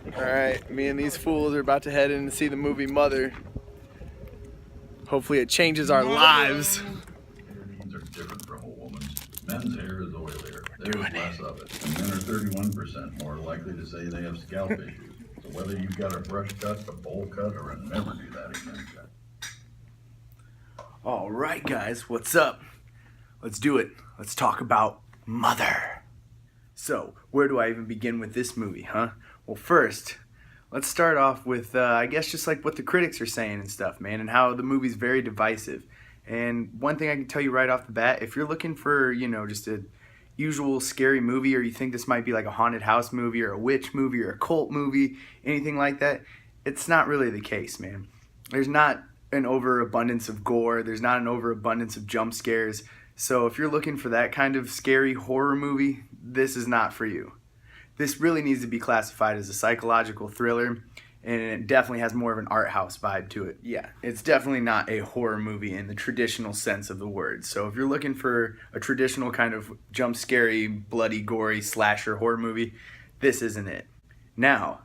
Alright, me and these fools are about to head in to see the movie Mother. Hopefully it changes our lives. Hair needs are different from a woman's. Men's hair is oilier. There's less of it. And men are 31% more likely to say they have scalp issues. So whether you've got a brush cut, a bowl cut, or a never do that again cut. Alright guys, what's up? Let's do it. Let's talk about Mother. So, where do I even begin with this movie, huh? Well, first, let's start off with, I guess, just like what the critics are saying and stuff, man, and how the movie's very divisive. And one thing I can tell you right off the bat, if you're looking for, just a usual scary movie, or you think this might be like a haunted house movie, or a witch movie, or a cult movie, anything like that, it's not really the case, man. There's not an overabundance of gore. There's not an overabundance of jump scares. So if you're looking for that kind of scary horror movie, this is not for you. This really needs to be classified as a psychological thriller, and it definitely has more of an art house vibe to it. Yeah, it's definitely not a horror movie in the traditional sense of the word. So if you're looking for a traditional kind of jump scary, bloody, gory slasher horror movie, this isn't it. Now,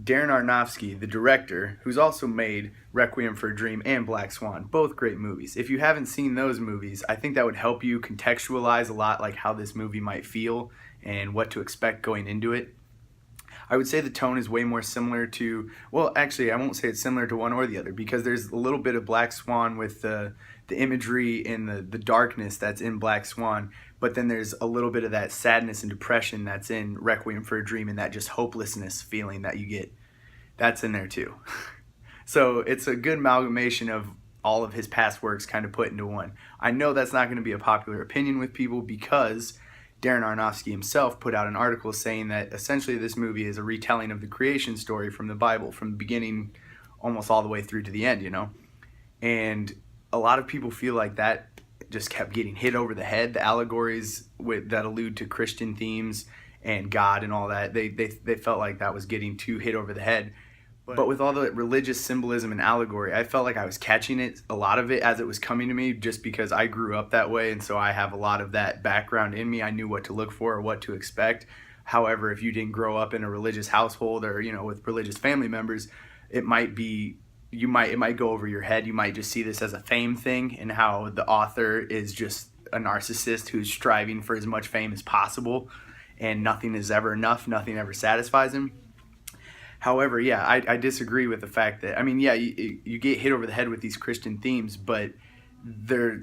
Darren Aronofsky, the director, who's also made Requiem for a Dream and Black Swan, both great movies. If you haven't seen those movies, I think that would help you contextualize a lot like how this movie might feel and what to expect going into it. I would say the tone is way more similar to, well, actually, I won't say it's similar to one or the other, because there's a little bit of Black Swan with the imagery and the darkness that's in Black Swan, but then there's a little bit of that sadness and depression that's in Requiem for a Dream, and that just hopelessness feeling that you get. That's in there too. So it's a good amalgamation of all of his past works kind of put into one. I know that's not going to be a popular opinion with people, because Darren Aronofsky himself put out an article saying that essentially this movie is a retelling of the creation story from the Bible, from the beginning almost all the way through to the end, And a lot of people feel like that just kept getting hit over the head. The allegories that allude to Christian themes and God and all that, they felt like that was getting too hit over the head. But with all the religious symbolism and allegory, I felt like I was catching it, a lot of it, as it was coming to me, just because I grew up that way, and so I have a lot of that background in me. I knew what to look for or what to expect. However, if you didn't grow up in a religious household or, with religious family members, it might go over your head. You might just see this as a fame thing, and how the author is just a narcissist who's striving for as much fame as possible, and nothing is ever enough, nothing ever satisfies him. However, yeah, I disagree with the fact that, you get hit over the head with these Christian themes, but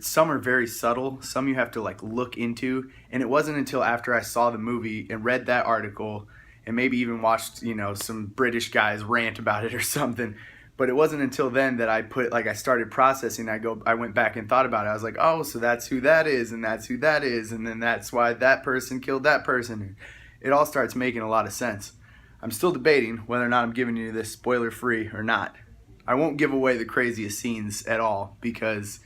some are very subtle, some you have to look into, and it wasn't until after I saw the movie and read that article, and maybe even watched, some British guys rant about it or something, but it wasn't until then that I started processing. I went back and thought about it. I was like, oh, so that's who that is, and that's who that is, and then that's why that person killed that person. It all starts making a lot of sense. I'm still debating whether or not I'm giving you this spoiler-free or not. I won't give away the craziest scenes at all, because,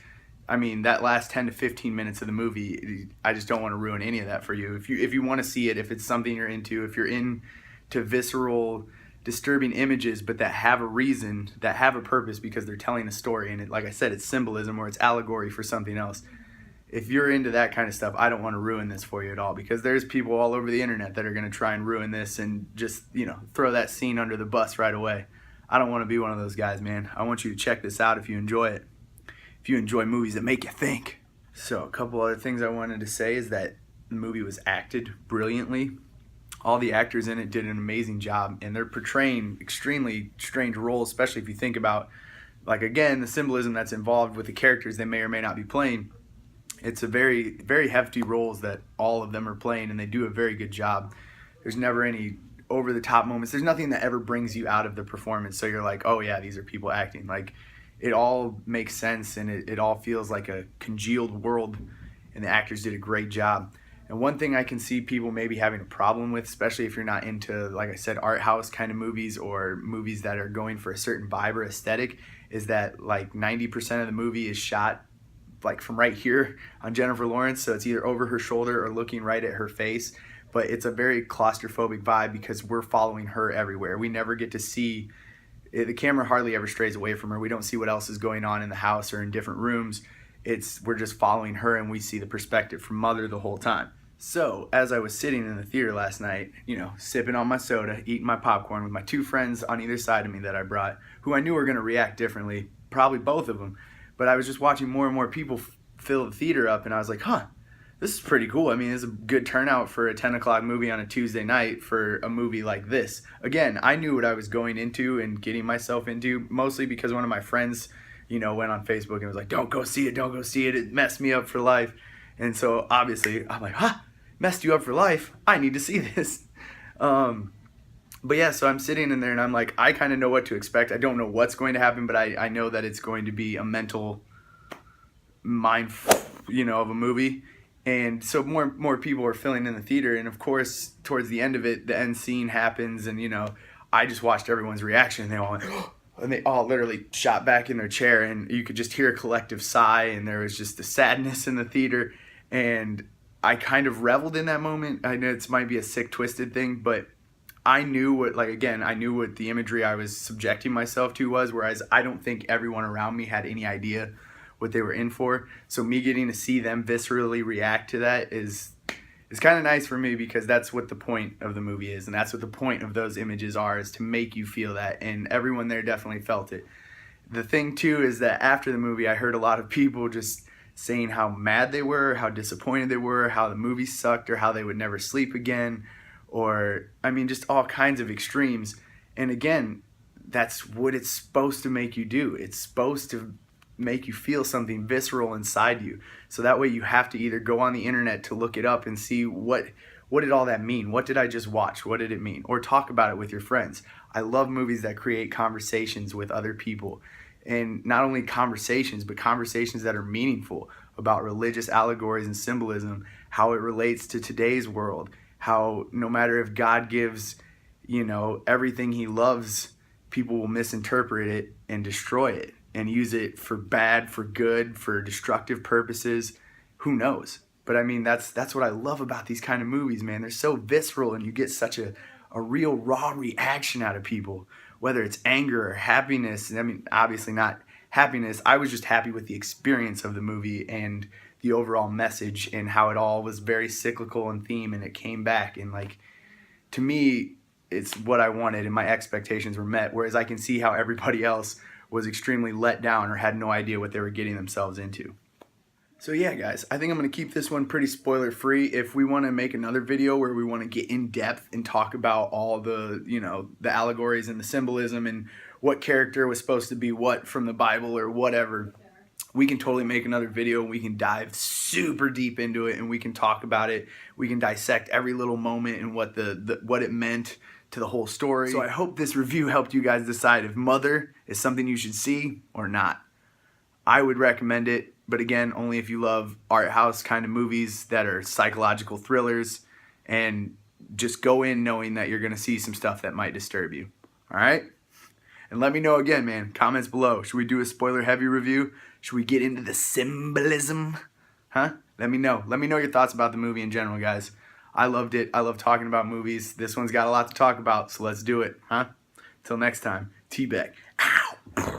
that last 10 to 15 minutes of the movie, I just don't want to ruin any of that for you. If you want to see it, if it's something you're into, if you're into visceral, disturbing images, but that have a reason, that have a purpose because they're telling a story, and like I said, it's symbolism or it's allegory for something else. If you're into that kind of stuff, I don't want to ruin this for you at all, because there's people all over the internet that are going to try and ruin this and just, throw that scene under the bus right away. I don't want to be one of those guys, man. I want you to check this out if you enjoy it. If you enjoy movies that make you think. So a couple other things I wanted to say is that the movie was acted brilliantly. All the actors in it did an amazing job, and they're portraying extremely strange roles, especially if you think about, again, the symbolism that's involved with the characters they may or may not be playing. It's a very, very hefty roles that all of them are playing, and they do a very good job. There's never any over-the-top moments. There's nothing that ever brings you out of the performance, so you're like, oh yeah, these are people acting. It all makes sense, and it all feels like a congealed world, and the actors did a great job. And one thing I can see people maybe having a problem with, especially if you're not into, like I said, art house kind of movies or movies that are going for a certain vibe or aesthetic, is that 90% of the movie is shot from right here on Jennifer Lawrence, so it's either over her shoulder or looking right at her face, but it's a very claustrophobic vibe because we're following her everywhere. We never get to see, the camera hardly ever strays away from her. We don't see what else is going on in the house or in different rooms. We're just following her, and we see the perspective from Mother the whole time. So, as I was sitting in the theater last night, sipping on my soda, eating my popcorn with my two friends on either side of me that I brought, who I knew were going to react differently, probably both of them, but I was just watching more and more people fill the theater up, and I was like, this is pretty cool. I mean, it's a good turnout for a 10 o'clock movie on a Tuesday night for a movie like this. Again, I knew what I was going into and getting myself into, mostly because one of my friends, went on Facebook and was like, don't go see it, it messed me up for life. And so, obviously, I'm like, messed you up for life, I need to see this. But yeah, so I'm sitting in there and I'm like, I kind of know what to expect. I don't know what's going to happen, but I know that it's going to be a mental mind, of a movie. And so more people are filling in the theater, and of course, towards the end of it, the end scene happens, and I just watched everyone's reaction, and they all went, and they all literally shot back in their chair, and you could just hear a collective sigh, and there was just the sadness in the theater, and I kind of reveled in that moment. I know it might be a sick, twisted thing, but I knew what the imagery I was subjecting myself to was, whereas I don't think everyone around me had any idea what they were in for. So me getting to see them viscerally react to that is kind of nice for me, because that's what the point of the movie is, and that's what the point of those images are, is to make you feel that, and everyone there definitely felt it. The thing too is that after the movie, I heard a lot of people just saying how mad they were, how disappointed they were, how the movie sucked, or how they would never sleep again, or just all kinds of extremes. And again, that's what it's supposed to make you do. It's supposed to make you feel something visceral inside you. So that way you have to either go on the internet to look it up and see what did all that mean? What did I just watch? What did it mean? Or talk about it with your friends. I love movies that create conversations with other people. And not only conversations, but conversations that are meaningful about religious allegories and symbolism, how it relates to today's world, how no matter if God gives, everything he loves, people will misinterpret it and destroy it and use it for bad, for good, for destructive purposes. Who knows? But that's what I love about these kind of movies, man. They're so visceral, and you get such a real raw reaction out of people, whether it's anger or happiness. Obviously not happiness. I was just happy with the experience of the movie and the overall message, and how it all was very cyclical in theme, and it came back, and to me, it's what I wanted, and my expectations were met, whereas I can see how everybody else was extremely let down or had no idea what they were getting themselves into. So yeah, guys, I think I'm going to keep this one pretty spoiler free. If we want to make another video where we want to get in depth and talk about all the, the allegories and the symbolism and what character was supposed to be what from the Bible or whatever, we can totally make another video, and we can dive super deep into it, and we can talk about it. We can dissect every little moment and what what it meant to the whole story. So I hope this review helped you guys decide if Mother is something you should see or not. I would recommend it, but again, only if you love art house kind of movies that are psychological thrillers, and just go in knowing that you're going to see some stuff that might disturb you. All right? And let me know again, man. Comments below. Should we do a spoiler heavy review? Should we get into the symbolism? Huh? Let me know. Let me know your thoughts about the movie in general, guys. I loved it. I love talking about movies. This one's got a lot to talk about, so let's do it, huh? Till next time. T-Beck. Ow!